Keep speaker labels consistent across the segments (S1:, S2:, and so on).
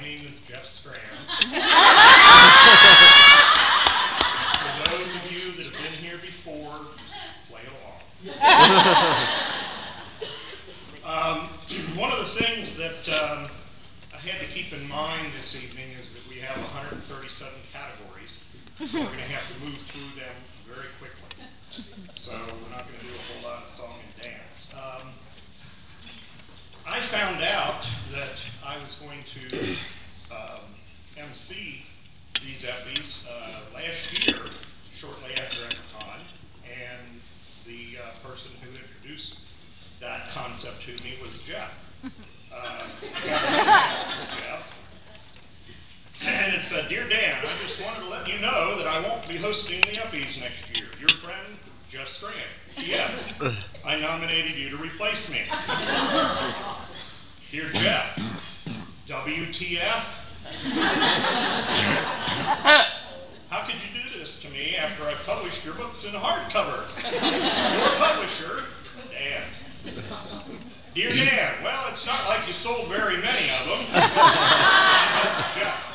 S1: name is Jeff Scram. For those of you that have been here before, play along. One of the things that I had to keep in mind this evening is that we have 137 categories, so we're going to have to move through them very quickly. So we're not going to do a whole lot of song and dance. I found out that I was going to MC these EPPIEs last year, shortly after EPPIECon, and the person who introduced that concept to me was Jeff. Jeff. And it said, "Dear Dan, I just wanted to let you know that I won't be hosting the EPPIEs next year. Your friend, Jeff Scram. Yes, I nominated you to replace me." Dear Jeff, WTF? How could you do this to me after I published your books in hardcover? Your publisher, Dan. Dear Dan, well, it's not like you sold very many of them. That's Jeff.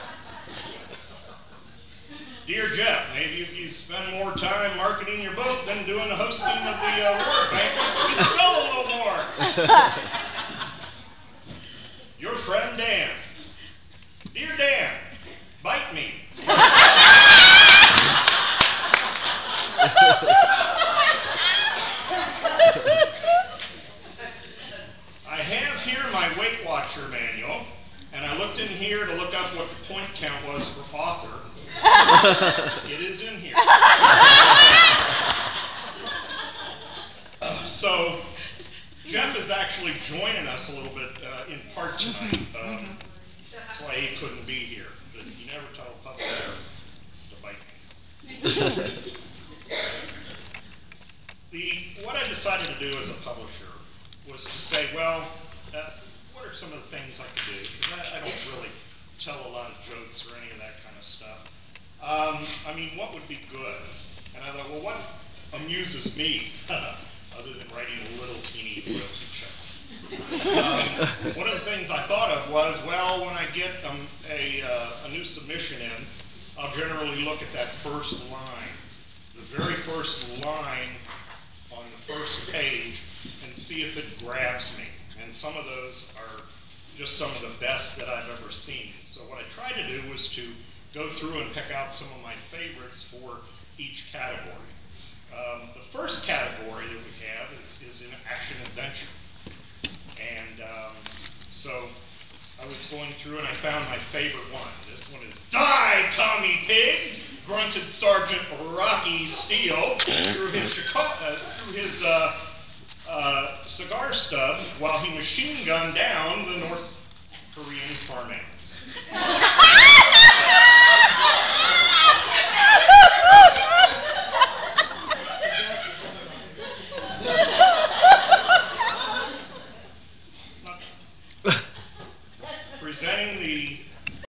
S1: Dear Jeff, maybe if you spend more time marketing your book than doing the hosting of the award banquets, you'd sell a little more. Your friend Dan. Dear Dan, bite me. I have here my Weight Watcher manual, and I looked in here to look up what the point count was for author. It is in here. So, Jeff is actually joining us a little bit in part tonight. That's why he couldn't be here. But you never tell a publisher to bite me. What I decided to do as a publisher was to say, well, what are some of the things I could do? Because I don't really tell a lot of jokes or any of that kind of stuff. I mean, what would be good? And I thought, well, what amuses me, other than writing little teeny royalty checks? One of the things I thought of was, well, when I get a new submission in, I'll generally look at that first line, the very first line on the first page, and see if it grabs me. And some of those are just some of the best that I've ever seen. So what I tried to do was to go through and pick out some of my favorites for each category. The first category that we have is in action adventure. And so I was going through and I found my favorite one. This one is "Die, commie pigs!" grunted Sergeant Rocky Steele through his cigar stub while he machine gunned down the North Korean tornadoes.